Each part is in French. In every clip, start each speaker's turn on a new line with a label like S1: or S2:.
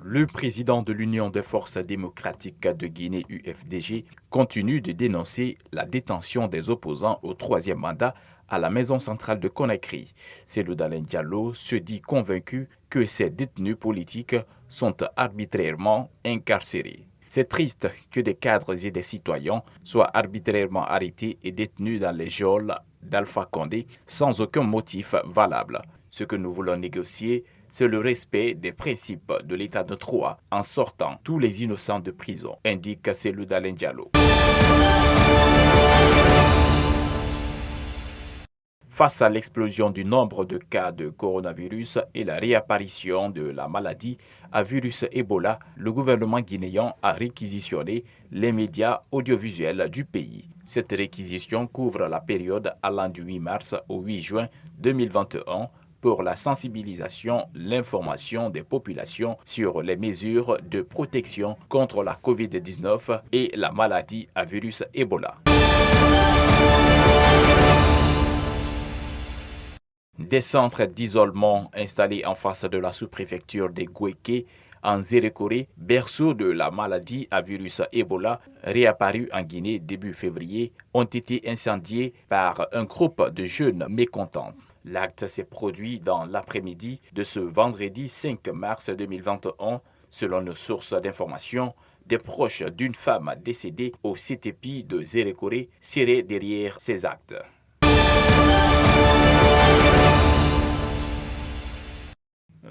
S1: Le président de l'Union des forces démocratiques de Guinée UFDG continue de dénoncer la détention des opposants au troisième mandat à la maison centrale de Conakry. Cellou Dalein Diallo se dit convaincu que ces détenus politiques sont arbitrairement incarcérés. C'est triste que des cadres et des citoyens soient arbitrairement arrêtés et détenus dans les geôles d'Alpha Condé sans aucun motif valable. Ce que nous voulons négocier, c'est le respect des principes de l'état de droit en sortant tous les innocents de prison, indique Cellou Dalein Diallo. Face à l'explosion du nombre de cas de coronavirus et la réapparition de la maladie à virus Ebola, le gouvernement guinéen a réquisitionné les médias audiovisuels du pays. Cette réquisition couvre la période allant du 8 mars au 8 juin 2021 pour la sensibilisation, l'information des populations sur les mesures de protection contre la COVID-19 et la maladie à virus Ebola. Des centres d'isolement installés en face de la sous-préfecture de Gouéké, en Zérékoré, berceau de la maladie à virus Ebola, réapparue en Guinée début février, ont été incendiés par un groupe de jeunes mécontents. L'acte s'est produit dans l'après-midi de ce vendredi 5 mars 2021, selon nos sources d'information. Des proches d'une femme décédée au CTP de Zérékoré seraient derrière ces actes.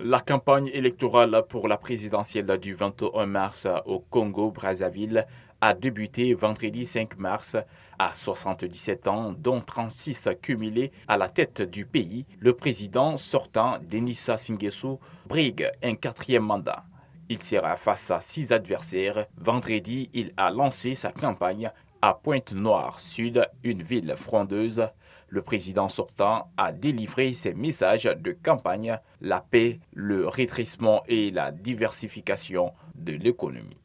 S1: La campagne électorale pour la présidentielle du 21 mars au Congo-Brazzaville a débuté vendredi 5 mars à 77 ans, dont 36 cumulés à la tête du pays. Le président sortant, Denis Sassou Nguesso, brigue un quatrième mandat. Il sera face à 6 adversaires. Vendredi, il a lancé sa campagne à Pointe-Noire Sud, une ville frondeuse. Le président sortant a délivré ses messages de campagne, la paix, le rétrécissement et la diversification de l'économie.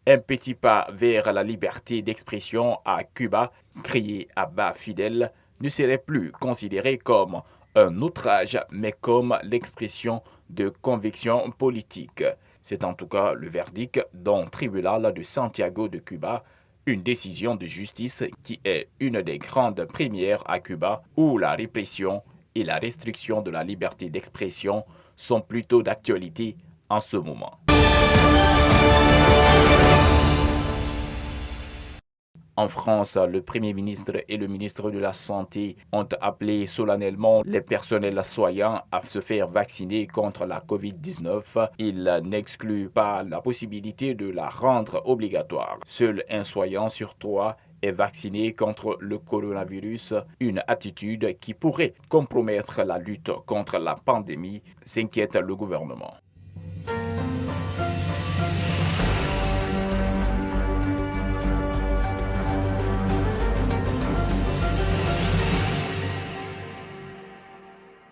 S1: Un petit pas vers la liberté d'expression à Cuba, crié Abba Fidel, ne serait plus considéré comme un outrage, mais comme l'expression de convictions politiques. C'est en tout cas le verdict d'un tribunal de Santiago de Cuba, une décision de justice qui est une des grandes premières à Cuba où la répression et la restriction de la liberté d'expression sont plutôt d'actualité en ce moment. En France, le Premier ministre et le ministre de la Santé ont appelé solennellement les personnels soignants à se faire vacciner contre la COVID-19. Ils n'excluent pas la possibilité de la rendre obligatoire. Seul un soignant sur 3 est vacciné contre le coronavirus, une attitude qui pourrait compromettre la lutte contre la pandémie, s'inquiète le gouvernement.